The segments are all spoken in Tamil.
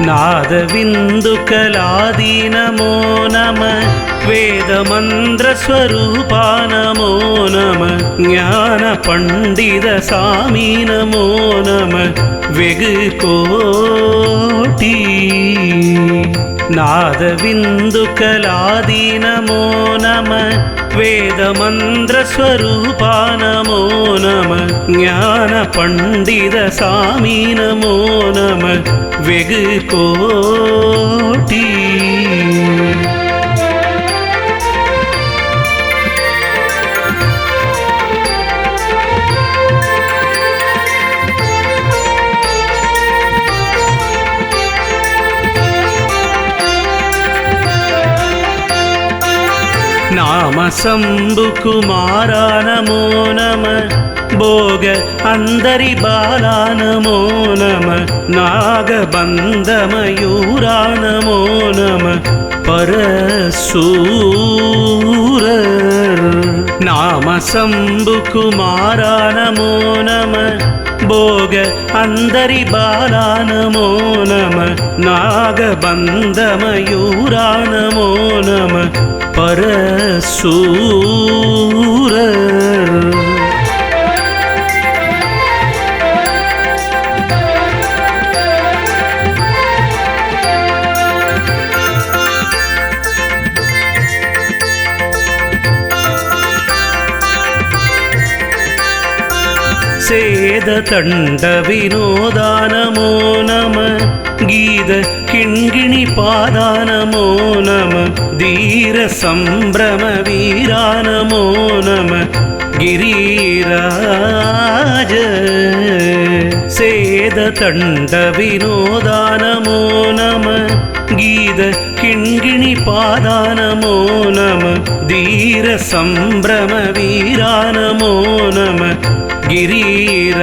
नादविन्दुकलादी नमो नमः वेदमन्त्रस्वरूपा नमो नमः ज्ञानपण्डितसामी नमो नमः वेगुकोटि नादविन्दुकलादी नमो नमः वेदमन्त्रस्वरूपा नमो नमः ज्ञानपण्डितसामी नमो नमः वेगुकोटि नाम शम्भुकुमारा नमो नमः भोग अंदरि बाला नमो नमः नागबन्धमयूरा नमो नमः परशूर नाम शम्भुकुमारा नमो नमः भोग अंदरि बाला नमो नमः नागबन्धमयूरा नमो नमः परशूर सेदतण्डविनोदा नमो नमः गीत किङ्गिणिपादा नमो नमः धीरसम्भ्रमवीरा नमो नमः गिरिराज सेदतण्डविनोदा नमो नमः गीत किङ्गिणिपादा नमो नमः धीरसम्भ्रमवीरा नमो नमः गिरिराज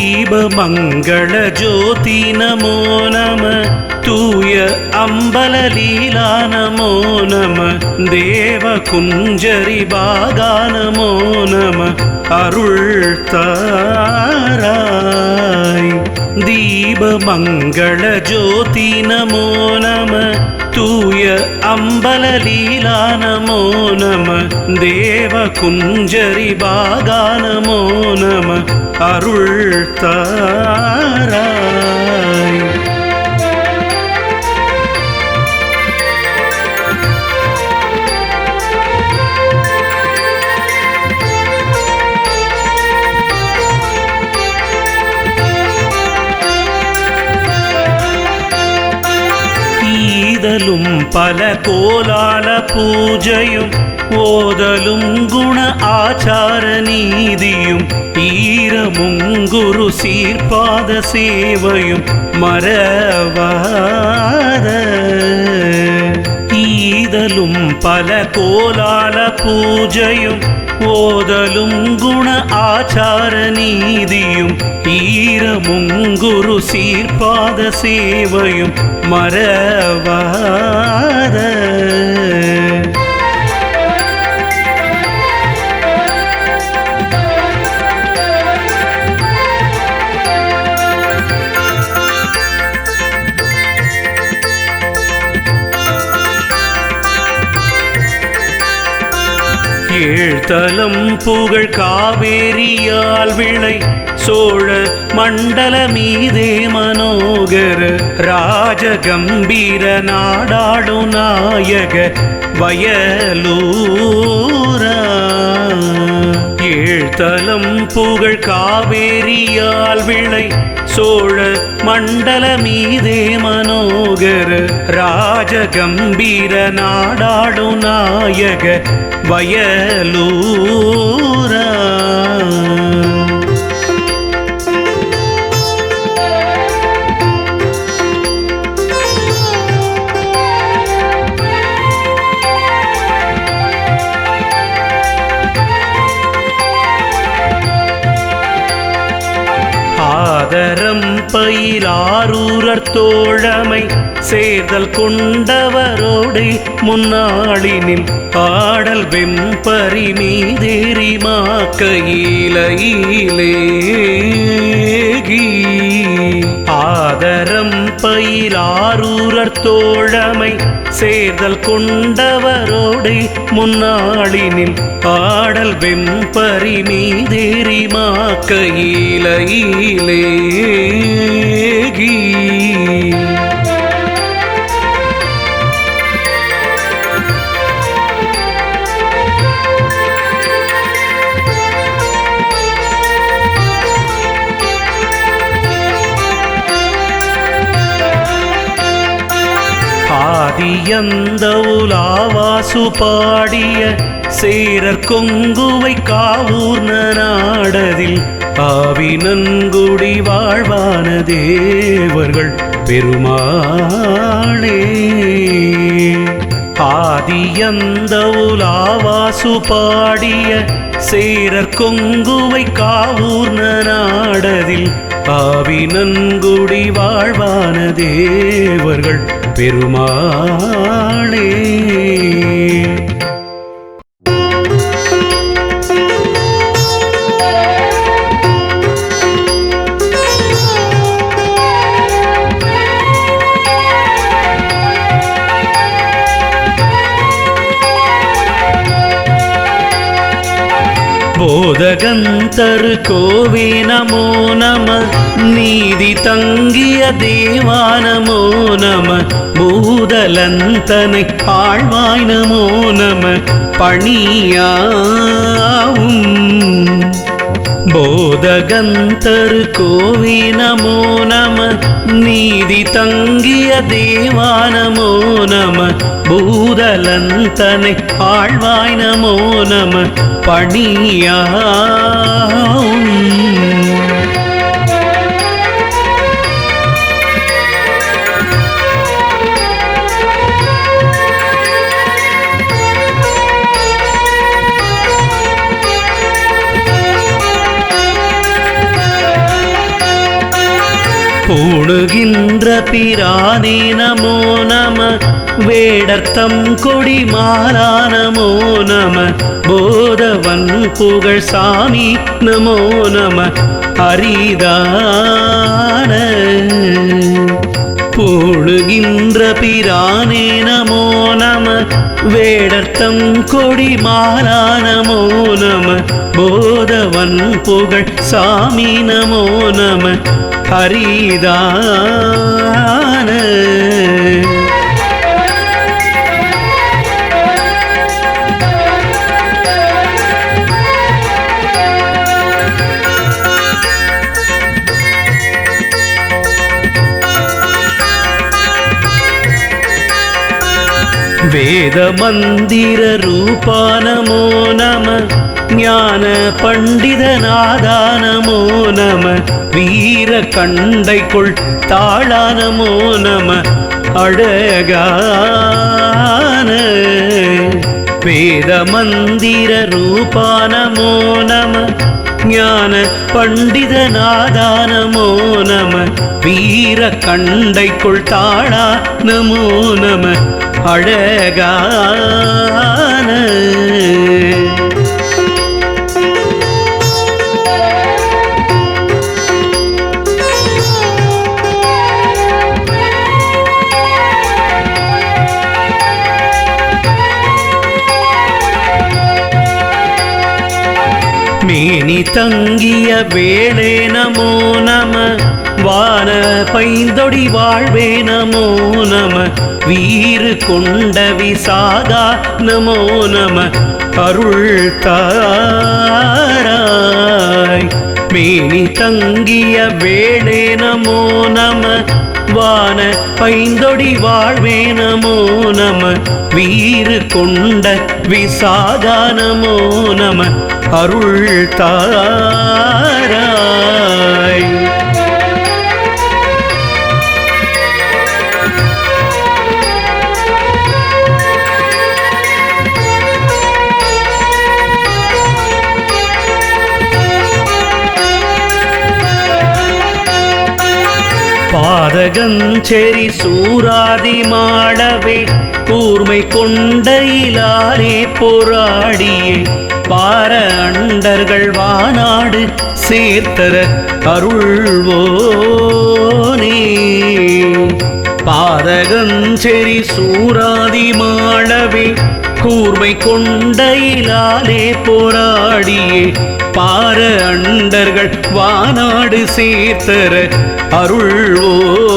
दीपमंगल ज्योति नमो नमः तूय अम्बललीला नमो नमः देवकुञ्जरि भागा नमो नमः अरुள் ताराय दीपमंगल ज्योति नमो नमः तूय अम्बललीला नमो नमः देवकुञ्जरि भागा नमो नमः अरुள் ताराय ஈதலும் பல கோலால பூஜையும் ஓதலும் குண ஆச்சார நீதியும் ஈரமுங்குரு சீர்பாத சேவையும் மறவாத ஈதலும் பல கோலால பூஜையும் ஓதலும் குண ஆச்சார நீதியும் ஈரமுங்குரு சீர்பாத சேவையும் மறவாத ஏழ்தலம் புகழ் காவேரியால் விளை சோழ மண்டல மீதே மனோகர ராஜகம்பீர நாடாடு நாயக வயலூரா ஏழ்தலம் புகழ் காவேரியால் விளை சோழ மண்டல மீதே மனோகர ராஜகம்பீர நாடாடு நாயக வயலூரா பயிலாரூரர் தோழமை சேர்தல் கொண்டவரோடை முன்னாளினில் ஆடல் வெம்பரி மீதேறி மாக்கையிலேகி ஆதரம் பயிலாரூரர் தோழமை சேர்தல் கொண்டவரோடை முன்னாளினில் ஆடல் வெம்பரி மீதேறி மாக்கையிலேகி ஆதியந்த உலாவாசு பாடிய சேரர் கொங்குவை காவூர்ன நாடதில் ஆவினன்குடி வாழ்வான தேவர்கள் பெருமாளே ஆதியந்த உலாவாசு பாடிய சேரர் கொங்குவை காவூர்ன நாடதில் ஆவினன்குடி வாழ்வான தேவர்கள் பெருமாளே போதகந்தரு கோவே நமோ நம நீதி தங்கிய தேவா நமோ நம பூதலந்தனை ஆழ்வாய் நமோ நம பணியாவும் போதகந்தரு கோவே நமோ நம நீதி தங்கிய தேவா நமோ நம பூதலந்தனை ஆழ்வாய் நமோ நம பணியாவும் பூணுகின்ற பிரானே நமோ நம வேடர்த்தம் கொடி மாலா நமோ நம போதவன் புகழ் சாமி நமோ நம அரிதான பூணுகின்ற பிரானே நமோ நம வேடர்த்தம் கொடி மாலா நமோ நம போதவன் புகழ் சாமி நமோ நம ஹரிதான வேத மந்திர ரூபா நமோ நம ஞான பண்டிதநாதா நமோ நம வீர கண்டைக்குள் தாளா நமோ நம அழகான வேத மந்திர ரூபா நமோ நம ஞான பண்டிதநாதா நமோ நம வீர கண்டைக்குள் தாளா நமோ நம அழகான மேனி தங்கிய வேளே நமோ நம வான பைந்தொடி வாழ்வே நமோ நம வீறு கொண்ட விசாகா நமோ நம அருள் தாராய் மேனி தங்கிய வேளே நமோ நம வான பைந்தொடி வாழ்வே நமோ நம வீறு கொண்ட விசாகா நமோ நம அருள் தாராய் பாதகஞ்செறி சூராதி மாடவே கூர்மை கொண்டையிலாரே போராடியே பார அண்டர்கள் வானாடு சேர்த்தர அருள்வோனே. பாதகஞ்செறி சூராதி மாடவே கூர்மை கொண்டையிலாலே போராடியே பார அண்டர்கள் வானாடு சேர்த்தர அருள்வோனே.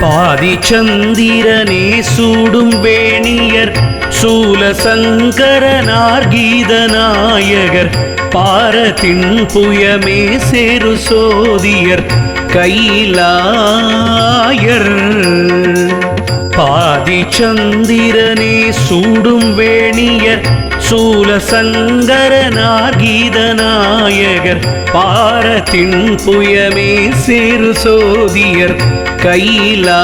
பாதி சந்திரனே சூடும் வேணியர் சூலசங்கரனார் கீதநாயகர் பாரத்தின் புயமே சேரு சோதியர் கைலாயர். பாதி சந்திரனே சூடும் வேணியர் சூலசங்கரனார் கீதநாயகர் பாரத்தின் புயமே சேரு சோதியர் கைலாயர்.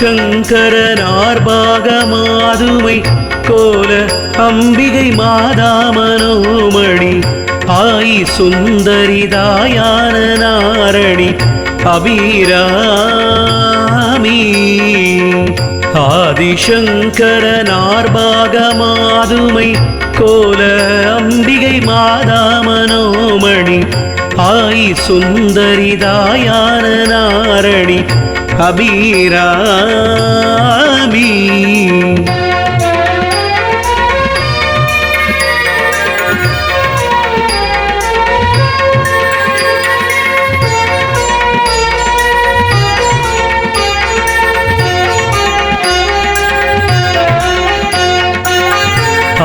ஆதிசங்கரனார் பாகமாதுமை கோல அம்பிகை மாதாமனோமணி ஆயி சுந்தரிதாயான நாரணி அபிராமி. ஆதிசங்கரனார் பாகமாதுமை கோல அம்பிகை மாதாமனோமணி ஆயி சுந்தரிதாயான நாரணி அபிராமி.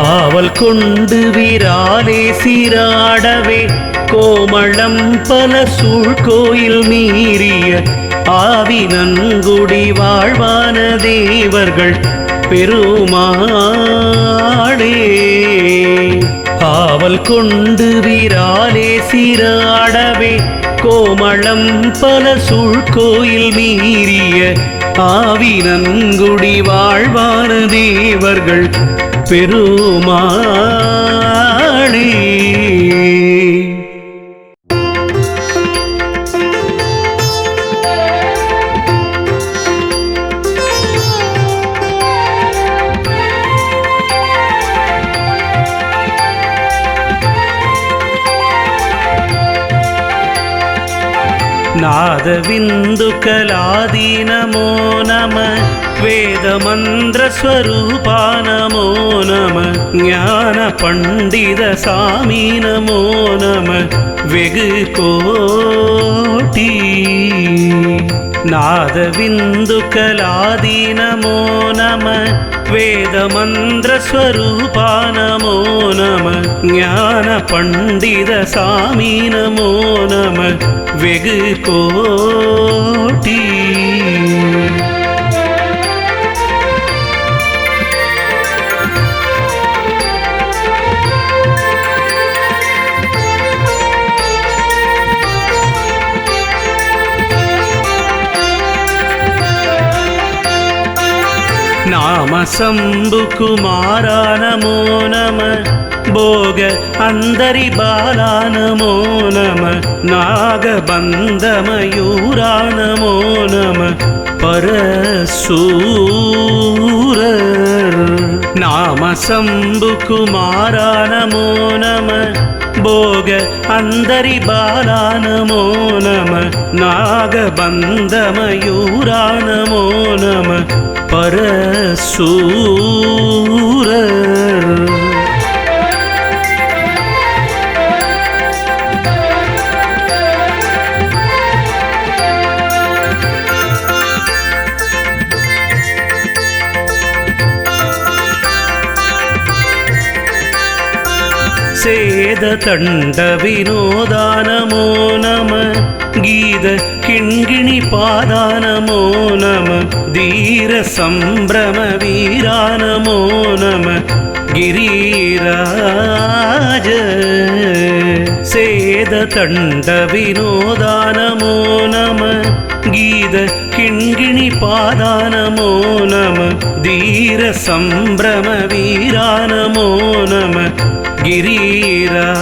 ஆவல் கொண்டு விராலே சீராடவே கோமளம் பல சூழ்கோயில் மீறிய ஆவி நன்குடி வாழ்வான தேவர்கள் பெருமாளே. ஆவல் கொண்டு விராலே சீராடவே கோமளம் பல சூழ்கோயில் மீறிய ஆவி நன்குடி வாழ்வான தேவர்கள் பெருமாளே. नादविन्दुकलादि नमो नमः वेदमन्त्रस्वरूपा नमो नमः ज्ञानपण्डितसामी नमो नमः वेगुकोटि नादविन्दुकलादि नमो नमः वेदमन्त्रस्वरूपा नमो नमः ज्ञानपण्डितसामी नमो नमः वेगुकोटि नाम शंभु कुमारा नमो नमः भोग अंदरि बाला नमो नमः नागबंधमयूरा नमो नमः परशूर नाम शंभु कुमारा नमो नमः भोग अंदरि बाला नमो नमः नागबंधमयूरा नमो नमः परशूर சேததண்ட வினோதா நமோ நம கீத கிண்கிணி பாதா நமோ நம தீர சம்பிரம வீரா நமோ நம गिरिराज சேததண்ட வினோதா நமோ நம கீத கிண்கிணி பாதா நமோ நம தீர சம்பிரம வீரா நமோ நம गिरिराज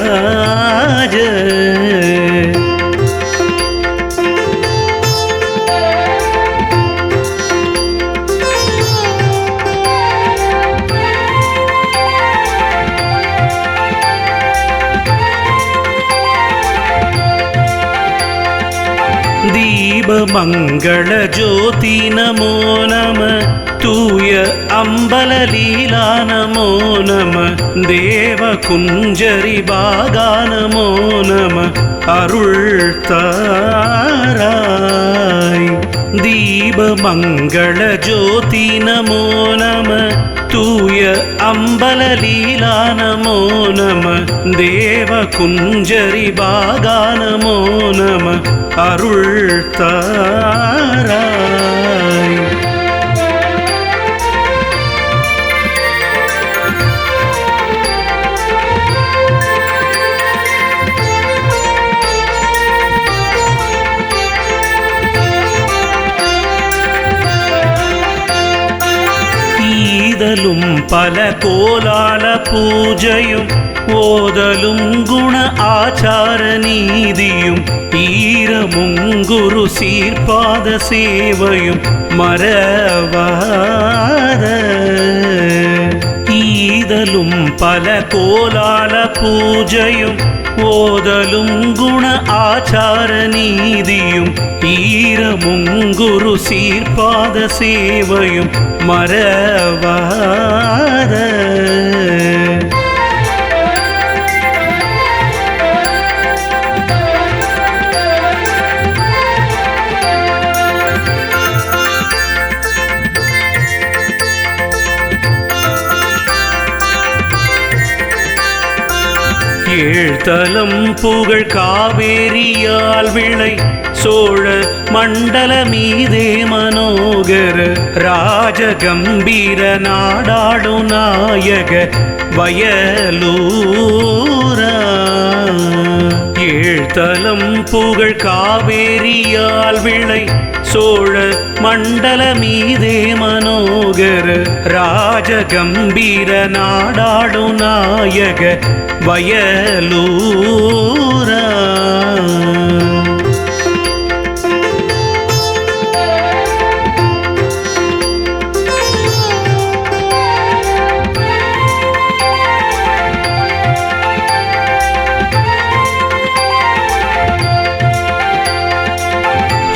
மங்கள ஜோதி நமோ நம தூய அம்பல லீலா நமோ நம தேவ குஞ்சரி பாகா நமோ நம அருள் தாராய் தீப மங்கள ஜோதி நமோ நம தூய அம்பல லீலா நமோ நம தேவ குஞ்சரி பாகா நமோ நம அருள் தாராய் ஈதலும் பல கோலால பூஜையும் ஓதலும் குண ஆச்சார நீதியும் ஈரமுங்குரு சீர்பாத சேவையும் மறவாத ஈதலும் பல கோலால பூஜையும் ஓதலும் குண ஆச்சார நீதியும் ஈரமுங்குரு சீர்பாத சேவையும் மறவாத ஏழ்தலம் புகழ் காவேரியால் விளை சோழ மண்டல மீதே மனோகர ராஜகம்பீர நாடாடு நாயக வயலூரா ஏழ்தலம் புகழ் காவேரியால் விளை சோழ மண்டல மீதே மனோகர ராஜகம்பீர நாடாடு நாயக வயலூரா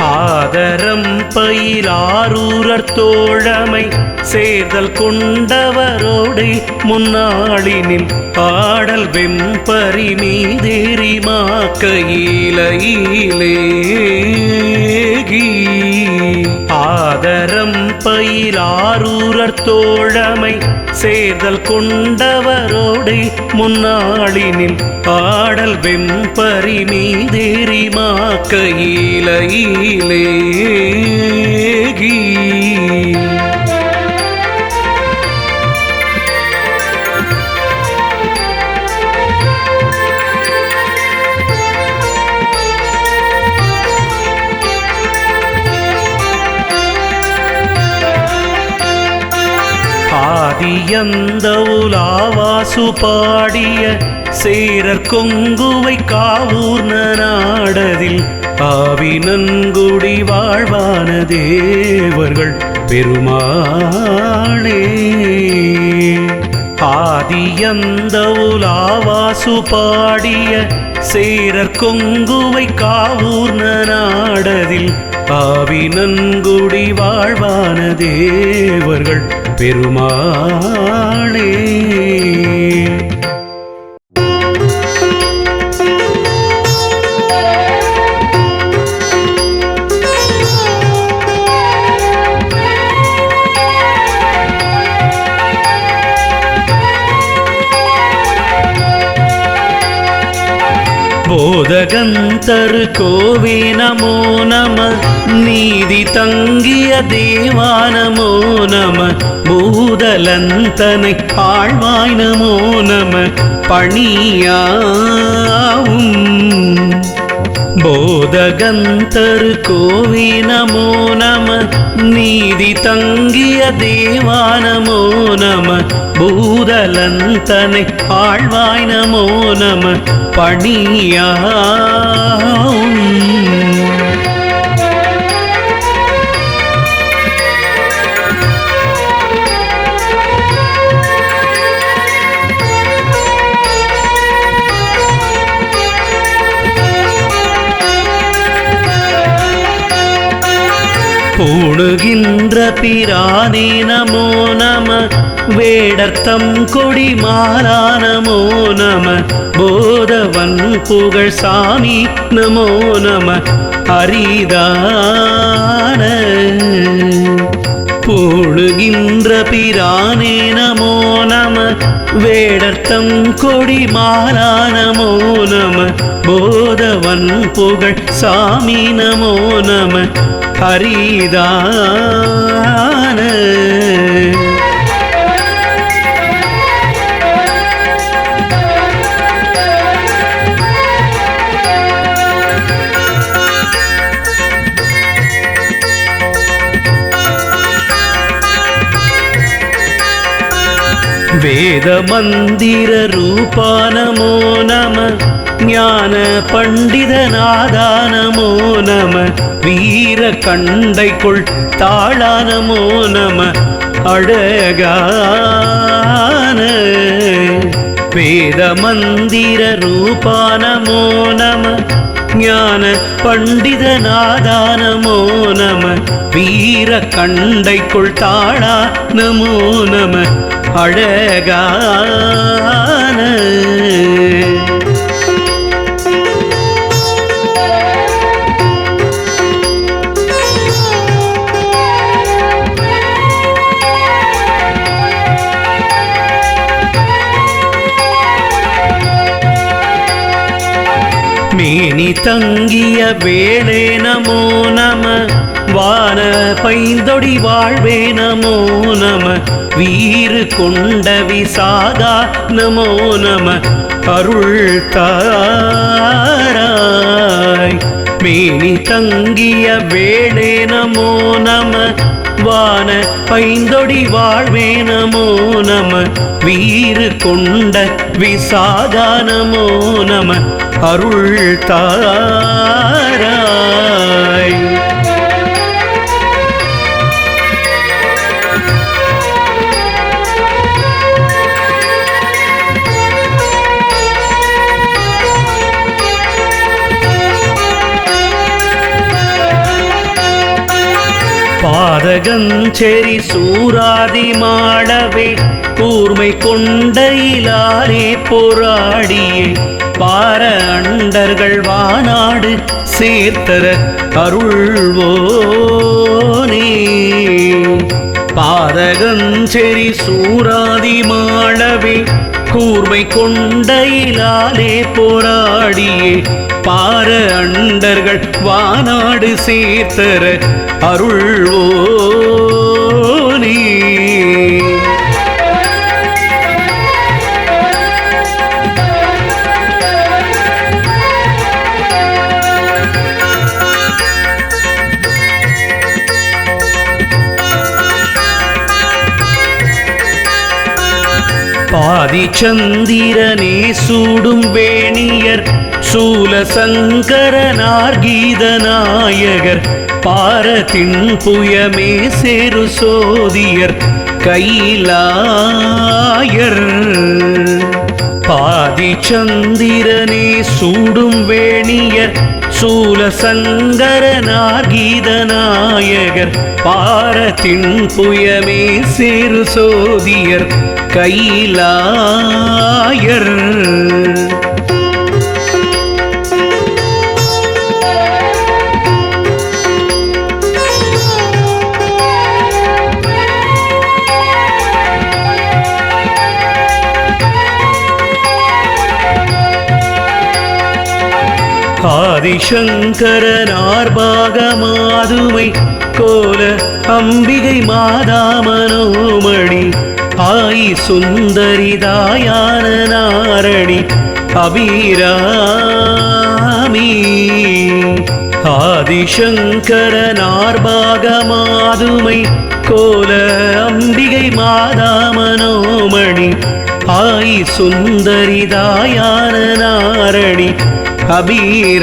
ஆதரம் பயிலாரூரர் தோழமை சேர்தல் கொண்டவரோடை முன்னாளினில் ஆடல் வெம்பரி மீதேறி மாக்கையிலேகி ஆதரம் பயிலாரூரர் தோழமை சேர்தல் கொண்டவரோடை முன்னாளினில் ஆடல் வெம்பரி மீதேறி மாக்கையிலேகி ஆதியந்த உலாவாசு பாடிய சேரர் கொங்குவை காவூர் நாடதில் ஆவி நன்குடி வாழ்வான தேவர்கள் பெருமாளே ஆதியந்த உலாவாசு பாடிய சேரர் கொங்குவை காவூர் நாடதில் ஆவி நன்குடி வாழ்வான தேவர்கள் பெருமாளே போதகந்தரு கோவே நமோ நம நீதி தங்கிய தேவா நமோ நம பூதலந்தனை ஆழ்வாய் நமோ நம பணியாவும் போதகந்தரு கோவே நமோ நம நீதி தங்கிய தேவா நமோ நம பூதலந்தனை ஆழ்வாய் நமோ நம பணியாவும் பூணுகின்ற பிரானே நமோ நம வேடர்த்தம் கொடி மாலா நமோ நம போதவன் புகழ் சாமி நமோ நம அரிதான பூணுகின்ற பிரானே நமோ நம வேடர்த்தம் கொடி மாலா நமோ நம போதவன் புகழ் சாமி நமோ நம ஹரிதான வேத மந்திர ரூபா நமோ நம ஞான பண்டிதநாதா நமோ நம வீர கண்டைக்குள் தாளா நமோ நம அழகான வேத மந்திர ரூபா நமோ நம ஞான பண்டிதநாதா நமோ நம வீர கண்டைக்குள் தாளா நமோ நம அழகான மேனி தங்கிய வேளே நமோ நம வான பைந்தொடி வாழ்வே நமோ நம வீறு கொண்ட விசாகா நமோ நம அருள் தாராய் மேனி தங்கிய வேளே நமோ நம வான பைந்தொடி வாழ்வே நமோ நம வீறு கொண்ட விசாகா நமோ நம அருள் தாராய் பாதகஞ்செறி சூராதி மாடவே கூர்மை கொண்டையிலாரே போராடியே பார அண்டர்கள் வானாடு சேர்த்தர அருள்வோனே பாதகஞ்செறி சூராதி மாடவே கூர்மை கொண்டையிலாலே போராடியே பார அண்டர்கள் வானாடு சேர்த்தர அருள்வோனே பாதிச்சந்திரனே சூடும் வேணியர் சூலசங்கரனார் கீதநாயகர் பாரத்தின் புயமே சேரு சோதியர் கையிலாயர் பாதிச்சந்திரனே சூடும் வேணியர் சூலசங்கரனார் கீதநாயகர் பாரத்தின் புயமே சேரு சோதியர் கையிலாயர் ஆதிசங்கரனார்பாகமாதுமை கோல அம்பிகை மாதாமனோமணி ஆயி சுந்தரிதாயான நாரணி அபிராமி ஆதிசங்கரனார்பாகமாதுமை கோல அம்பிகை மாதாமனோமணி ஆயி சுந்தரிதாயான நாரணி அபிராமி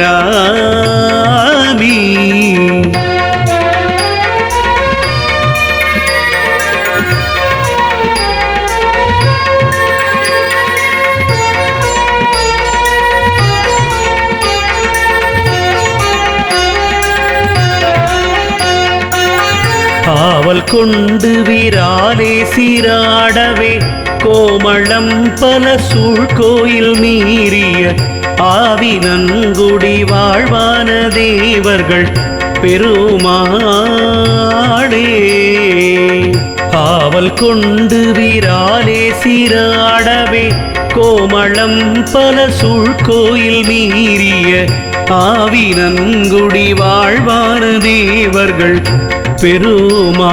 ஆவல் கொண்டு விராலே சீராடவே கோமளம் பல சூழ்கோயில் மீறிய ஆவி நன்குடி வாழ்வான தேவர்கள் பெருமாளே ஆவல் கொண்டு விராலே சீராடவே கோமளம் பல சூழ்கோயில் மீறிய ஆவி நன்குடி வாழ்வான தேவர்கள் பெருமாளே